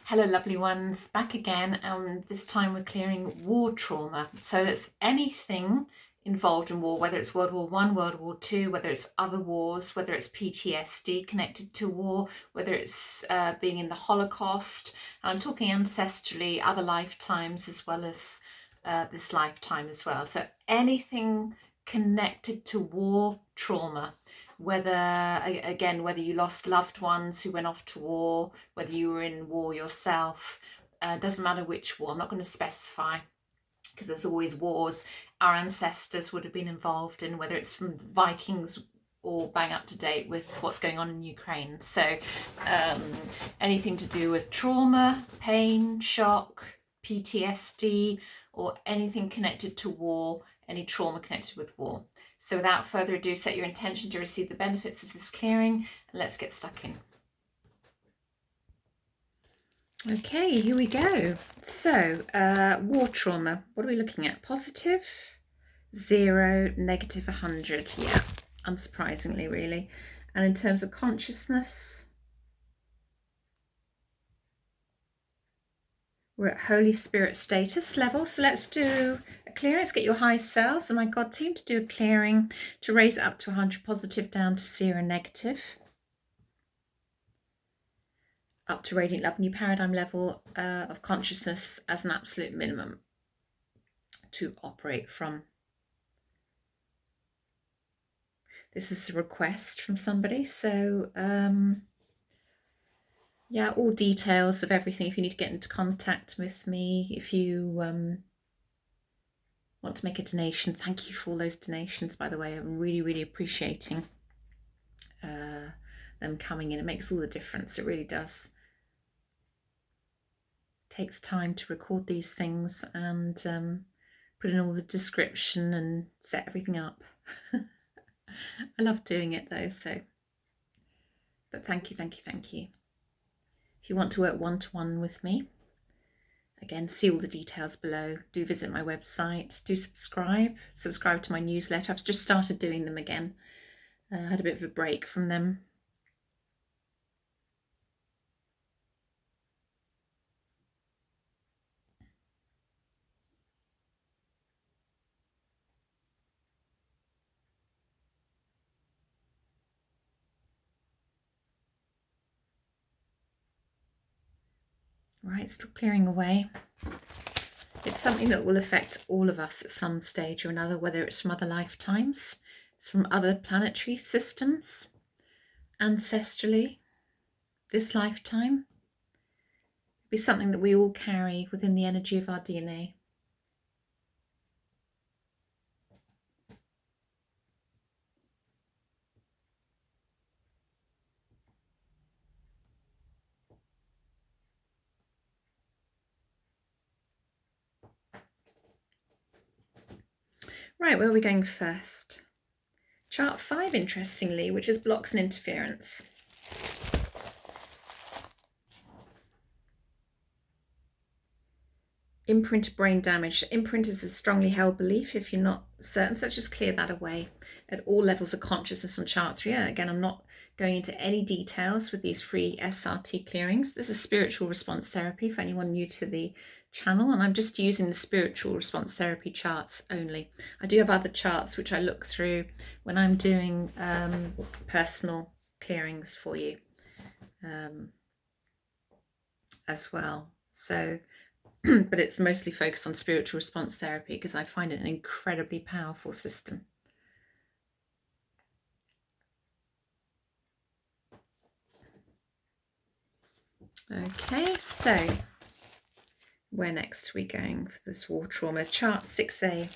Hello lovely ones, back again. This time we're clearing war trauma. So that's anything involved in war, whether it's World War One, World War Two, whether it's other wars, whether it's PTSD connected to war, whether it's being in the Holocaust. And I'm talking ancestrally, other lifetimes as well as this lifetime as well. So anything connected to war trauma, whether whether you lost loved ones who went off to war, whether you were in war yourself, doesn't matter which war. I'm not going to specify because there's always wars our ancestors would have been involved in, whether it's from Vikings or bang up to date with what's going on in Ukraine. So anything to do with trauma, pain, shock, PTSD, or anything connected to war, any trauma connected with war. So without further ado, set your intention to receive the benefits of this clearing, and let's get stuck in. Okay, here we go. So, war trauma, what are we looking at? Positive, 0, negative 100. Yeah, unsurprisingly, really. And in terms of consciousness, we're at Holy Spirit status level. So let's do a clearing. Let's get your high selves and my God team to do a clearing to raise it up to 100 positive, down to 0 negative. Up to radiant love, new paradigm level of consciousness as an absolute minimum to operate from. This is a request from somebody, so yeah, all details of everything. If you need to get into contact with me, if you want to make a donation, thank you for all those donations, by the way. I'm really appreciating them coming in. It makes all the difference, it really does. Takes time to record these things and put in all the description and set everything up. I love doing it though, so but thank you. If you want to work one-to-one with me, again, see all the details below. Do visit my website, do subscribe to my newsletter. I've just started doing them again. I had a bit of a break from them. Right, still clearing away. It's something that will affect all of us at some stage or another, whether it's from other lifetimes, from other planetary systems, ancestrally, this lifetime. It'll be something that we all carry within the energy of our DNA. Right, where are we going first? Chart 5, interestingly, which is blocks and interference. Imprint brain damage. Imprint is a strongly held belief if you're not certain, so let's just clear that away at all levels of consciousness on chart 3. Again, I'm not going into any details with these free SRT clearings. This is spiritual response therapy for anyone new to the channel, and I'm just using the spiritual response therapy charts only. I do have other charts which I look through when I'm doing personal clearings for you as well. So but it's mostly focused on spiritual response therapy because I find it an incredibly powerful system. Okay, so where next are we going for this war trauma? Chart 6A.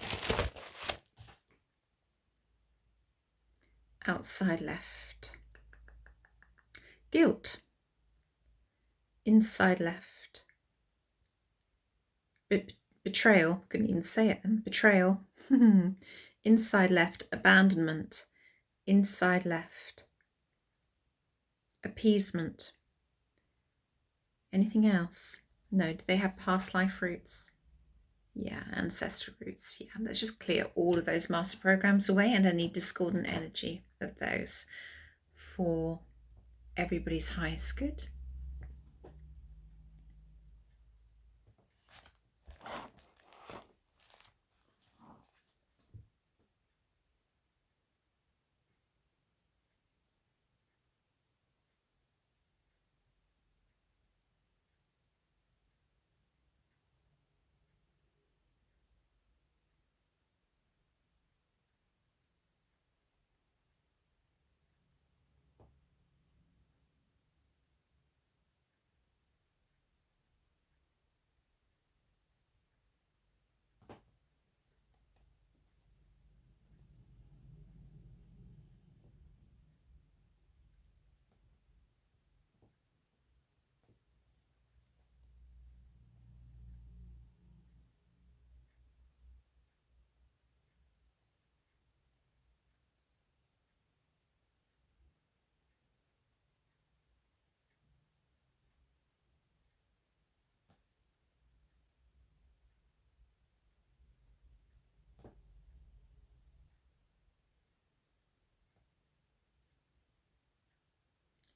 Outside left. Guilt. Inside left. Betrayal. Couldn't even say it. Betrayal. Inside left. Abandonment. Inside left. Appeasement. Anything else? No. Do they have past life roots? Yeah, ancestral roots. Yeah, let's just clear all of those master programs away and any discordant energy of those for everybody's highest good.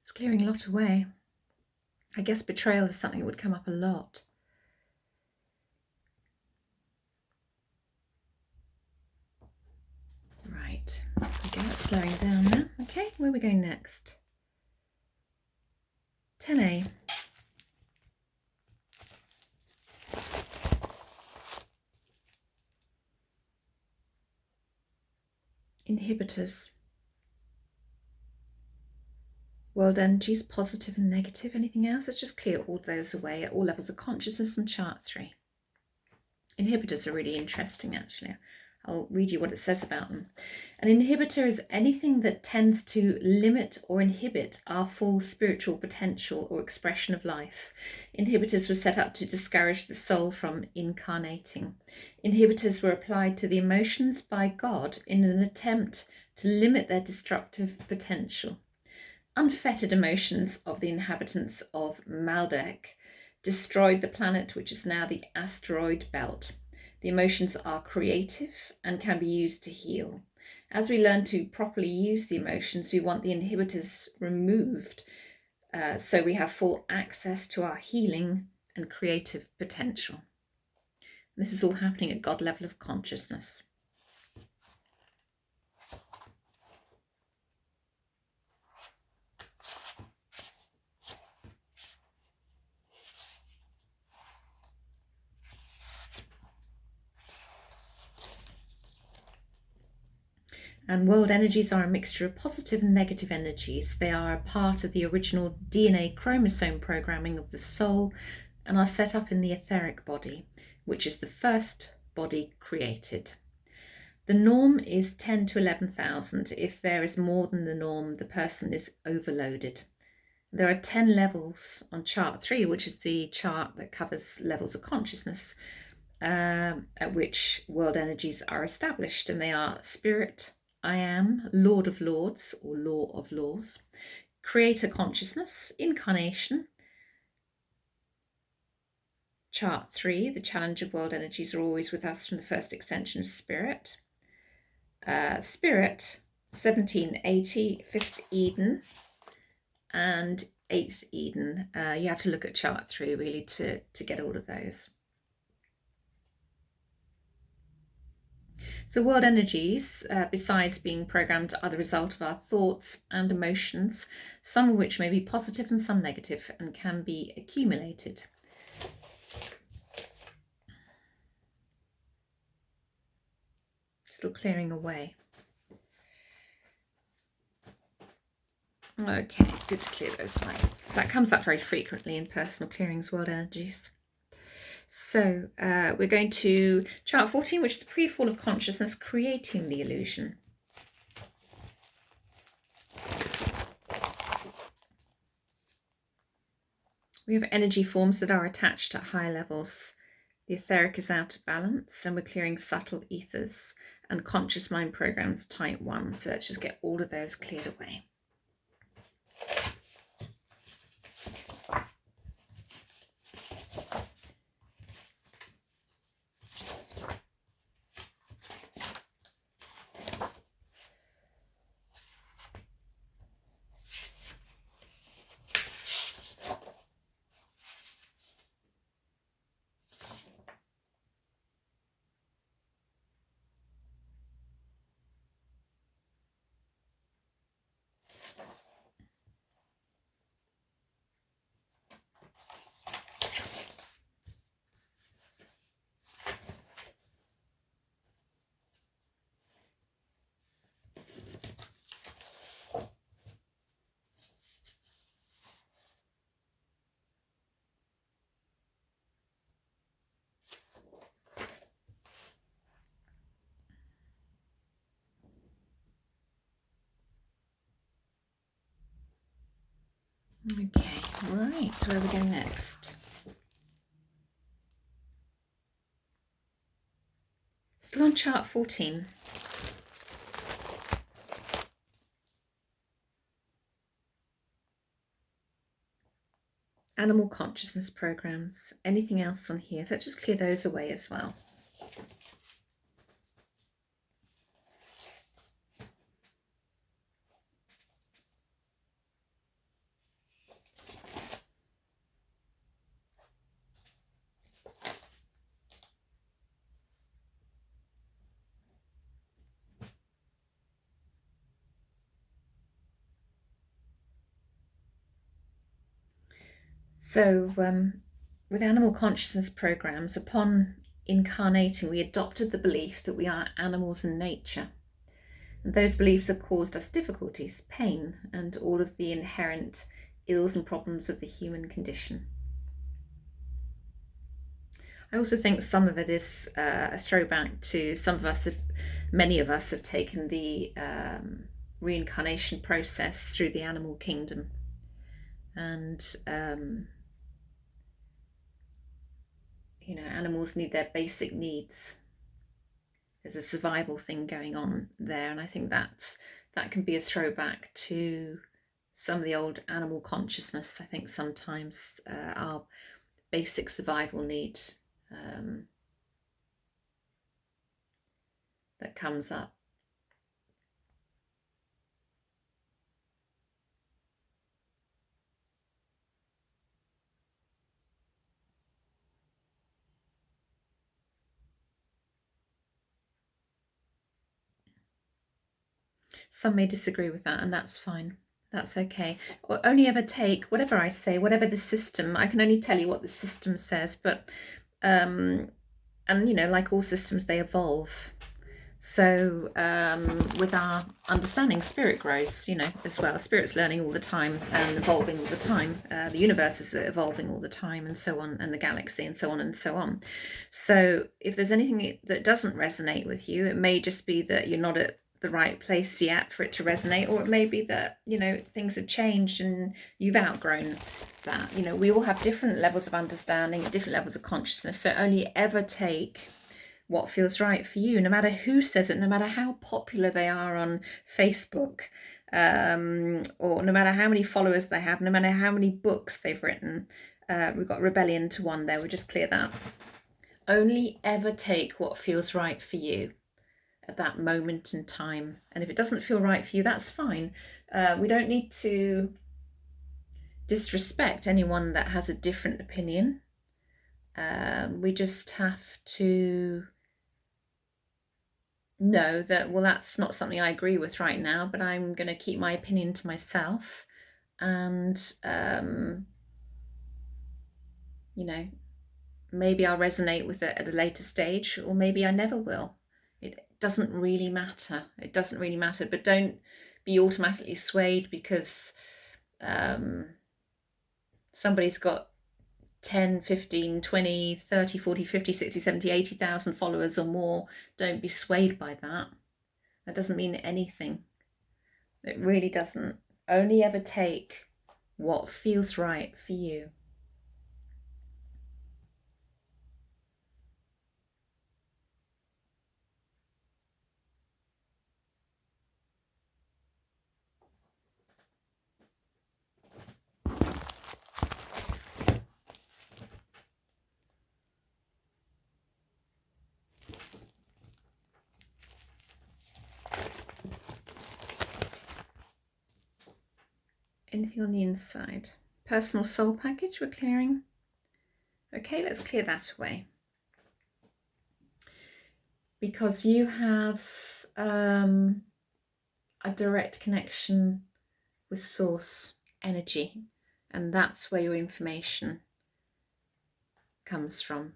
It's clearing a lot away. I guess betrayal is something that would come up a lot. Right, again, that's slowing down now. Okay, where are we going next? 10A. Inhibitors. World energies, positive and negative. Anything else? Let's just clear all those away at all levels of consciousness on chart 3. Inhibitors are really interesting, actually. I'll read you what it says about them. An inhibitor is anything that tends to limit or inhibit our full spiritual potential or expression of life. Inhibitors were set up to discourage the soul from incarnating. Inhibitors were applied to the emotions by God in an attempt to limit their destructive potential. Unfettered emotions of the inhabitants of Maldek destroyed the planet, which is now the asteroid belt. The emotions are creative and can be used to heal. As we learn to properly use the emotions, we want the inhibitors removed so we have full access to our healing and creative potential. This is all happening at God level of consciousness. And world energies are a mixture of positive and negative energies. They are a part of the original DNA chromosome programming of the soul and are set up in the etheric body, which is the first body created. The norm is 10 to 11,000. If there is more than the norm, the person is overloaded. There are 10 levels on chart 3, which is the chart that covers levels of consciousness, at which world energies are established, and they are spirit, I am, Lord of Lords or Law of Laws, creator consciousness, incarnation. Chart 3, the challenge of world energies are always with us from the first extension of spirit. Spirit, 1780, 5th Eden, and 8th Eden. You have to look at chart 3 really to get all of those. So world energies, besides being programmed, are the result of our thoughts and emotions, some of which may be positive and some negative, and can be accumulated. Still clearing away. Okay, good to clear those away. That comes up very frequently in personal clearings, world energies. So we're going to chart 14, which is the prefall of consciousness, creating the illusion. We have energy forms that are attached at high levels. The etheric is out of balance, and we're clearing subtle ethers and conscious mind programs type 1. So let's just get all of those cleared away. Okay, right, so where are we going next? Still on chart 14. Animal consciousness programs. Anything else on here? So let's just clear those away as well. So with animal consciousness programs, upon incarnating, we adopted the belief that we are animals in nature. And those beliefs have caused us difficulties, pain, and all of the inherent ills and problems of the human condition. I also think some of it is a throwback to many of us have taken the reincarnation process through the animal kingdom. And, animals need their basic needs. There's a survival thing going on there. And I think that can be a throwback to some of the old animal consciousness. I think sometimes our basic survival need that comes up. Some may disagree with that, and that's fine. That's okay. Or only ever take whatever I say, whatever the system. I can only tell you what the system says, but and like all systems, they evolve. So with our understanding, spirit grows, as well. Spirit's learning all the time and evolving all the time. The universe is evolving all the time, and so on, and the galaxy, and so on and so on. So if there's anything that doesn't resonate with you, it may just be that you're not at the right place yet for it to resonate, or it may be that things have changed and you've outgrown that. We all have different levels of understanding, different levels of consciousness, so only ever take what feels right for you, no matter who says it, no matter how popular they are on Facebook, or no matter how many followers they have, no matter how many books they've written. We've got rebellion to one there, we'll just clear that. Only ever take what feels right for you at that moment in time. And if it doesn't feel right for you, that's fine. We don't need to disrespect anyone that has a different opinion. We just have to know that, well, that's not something I agree with right now, but I'm going to keep my opinion to myself. And, maybe I'll resonate with it at a later stage, or maybe I never will. It doesn't really matter. It doesn't really matter, but don't be automatically swayed because somebody's got 10, 15, 20, 30, 40, 50, 60, 70, 80,000 followers or more. Don't be swayed by that. That doesn't mean anything. It really doesn't. Only ever take what feels right for you. Anything on the inside? Personal soul package we're clearing. Okay, let's clear that away. Because you have a direct connection with source energy, and that's where your information comes from.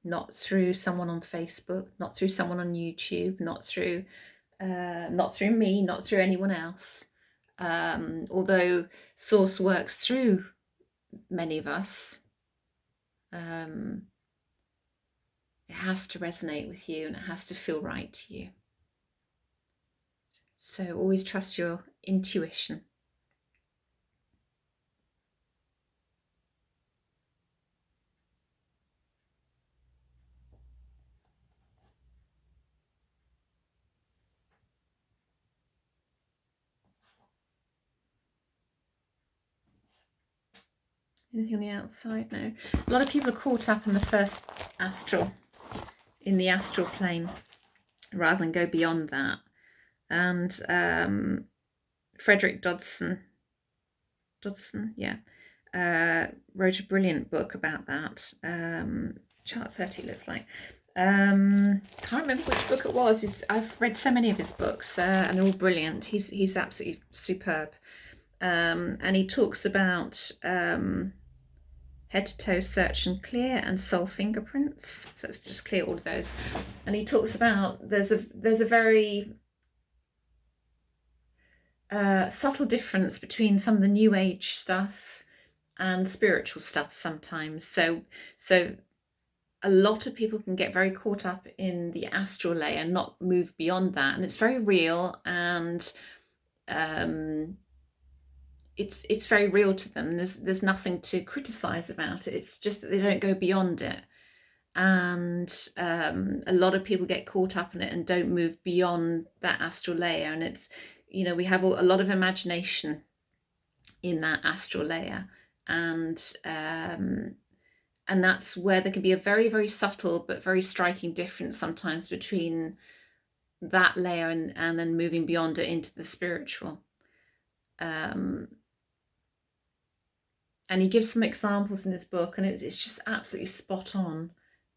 Not through someone on Facebook, not through someone on YouTube, not through me, not through anyone else. Although source works through many of us, it has to resonate with you and it has to feel right to you. So always trust your intuition. Anything on the outside? No. A lot of people are caught up in the first astral, in the astral plane, rather than go beyond that. And Frederick Dodson, yeah, wrote a brilliant book about that. Chart 30 looks like. Can't remember which book it was. I've read so many of his books, and they're all brilliant. He's absolutely superb. And he talks about head to toe search and clear and soul fingerprints. So let's just clear all of those. And he talks about there's a very subtle difference between some of the new age stuff and spiritual stuff sometimes. So a lot of people can get very caught up in the astral layer and not move beyond that, and it's very real, and it's very real to them. There's nothing to criticize about it. It's just that they don't go beyond it, and a lot of people get caught up in it and don't move beyond that astral layer. And it's, you know, we have a lot of imagination in that astral layer, and that's where there can be a very, very subtle but very striking difference sometimes between that layer and then moving beyond it into the spiritual. And he gives some examples in his book, and it's just absolutely spot on.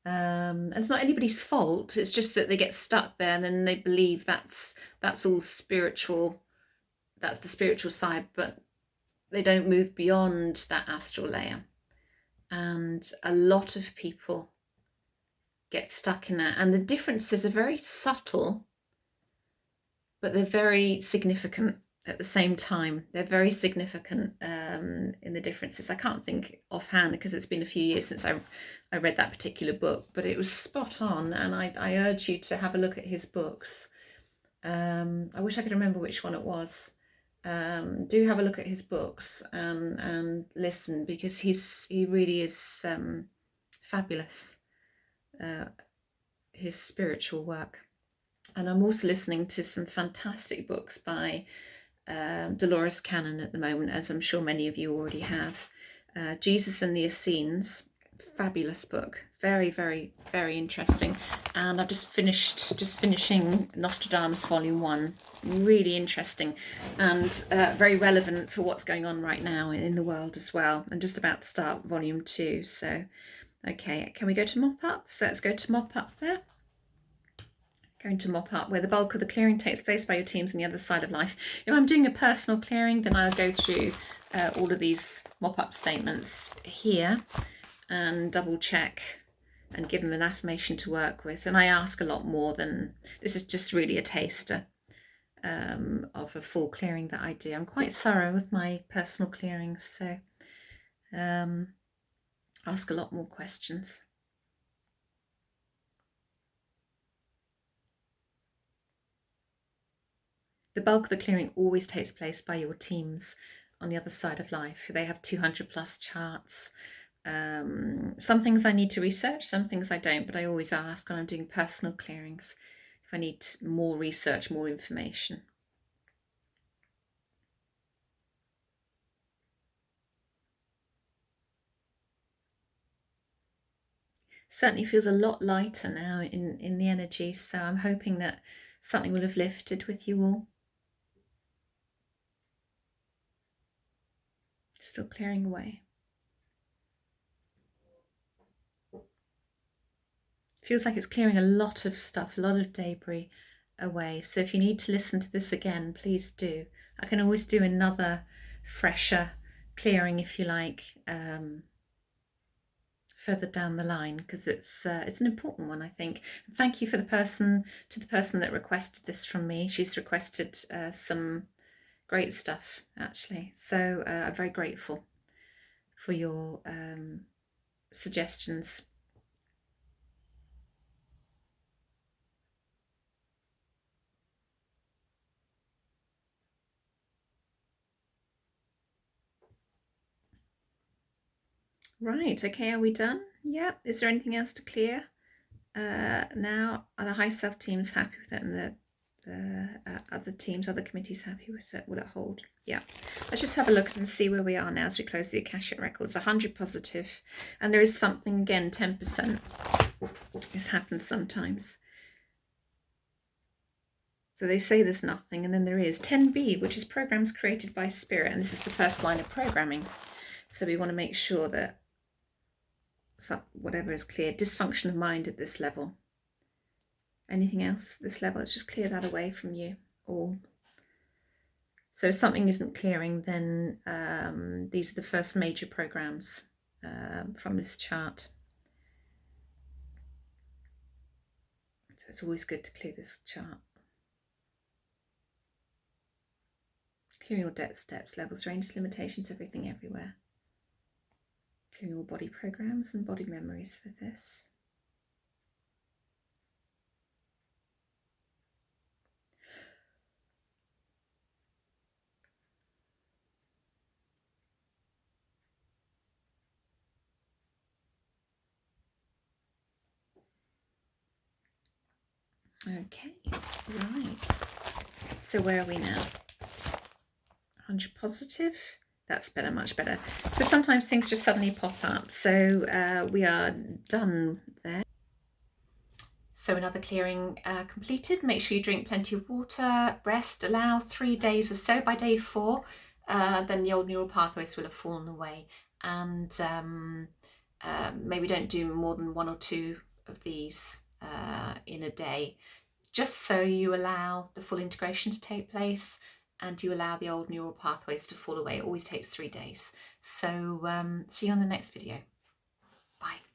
And it's not anybody's fault. It's just that they get stuck there, and then they believe that's all spiritual. That's the spiritual side, but they don't move beyond that astral layer. And a lot of people get stuck in that. And the differences are very subtle, but they're very significant at the same time. They're very significant in the differences. I can't think offhand because it's been a few years since I read that particular book, but it was spot on. And I urge you to have a look at his books. I wish I could remember which one it was. Do have a look at his books and listen, because he really is fabulous, his spiritual work. And I'm also listening to some fantastic books by Dolores Cannon at the moment, as I'm sure many of you already have. Jesus and the Essenes, fabulous book, very, very, very interesting. And I've just finishing Nostradamus Volume 1, really interesting, and very relevant for what's going on right now in the world as well. I'm just about to start Volume 2, so okay, can we go to mop up? So let's go to mop up there. Going to mop up, where the bulk of the clearing takes place by your teams on the other side of life. If I'm doing a personal clearing, then I'll go through all of these mop up statements here and double check and give them an affirmation to work with. And I ask a lot more than this. Is just really a taster of a full clearing that I do. I'm quite thorough with my personal clearings, so ask a lot more questions. The bulk of the clearing always takes place by your teams on the other side of life. They have 200 plus charts. Some things I need to research, some things I don't, but I always ask when I'm doing personal clearings if I need more research, more information. Certainly feels a lot lighter now in the energy, so I'm hoping that something will have lifted with you all. Still clearing away. Feels like it's clearing a lot of stuff, a lot of debris away. So if you need to listen to this again, please do. I can always do another fresher clearing if you like, further down the line, because it's an important one, I think. And thank you to the person that requested this from me. She's requested some great stuff, actually. So I'm very grateful for your suggestions. Right, okay, are we done? Yeah, is there anything else to clear? Now, are the high self teams happy with it, and the other teams, other committees happy with it? Will it hold? Yeah. Let's just have a look and see where we are now as we close the Akashic records. 100 positive, and there is something again, 10%. This happens sometimes. So they say there's nothing, and then there is. 10B, which is programs created by spirit, and this is the first line of programming. So we want to make sure that whatever is clear. Dysfunction of mind at this level. Anything else at this level? Let's just clear that away from you all. So if something isn't clearing, then these are the first major programs from this chart. So it's always good to clear this chart. Clearing all depths, steps, levels, ranges, limitations, everything, everywhere. Clearing all body programs and body memories for this. Okay, right. So where are we now? 100 positive. That's better, much better. So sometimes things just suddenly pop up. So we are done there. So another clearing completed. Make sure you drink plenty of water, rest, allow 3 days or so. By day 4, then the old neural pathways will have fallen away. And maybe don't do more than 1 or 2 of these in a day, just so you allow the full integration to take place and you allow the old neural pathways to fall away. It always takes 3 days. So see you on the next video. Bye.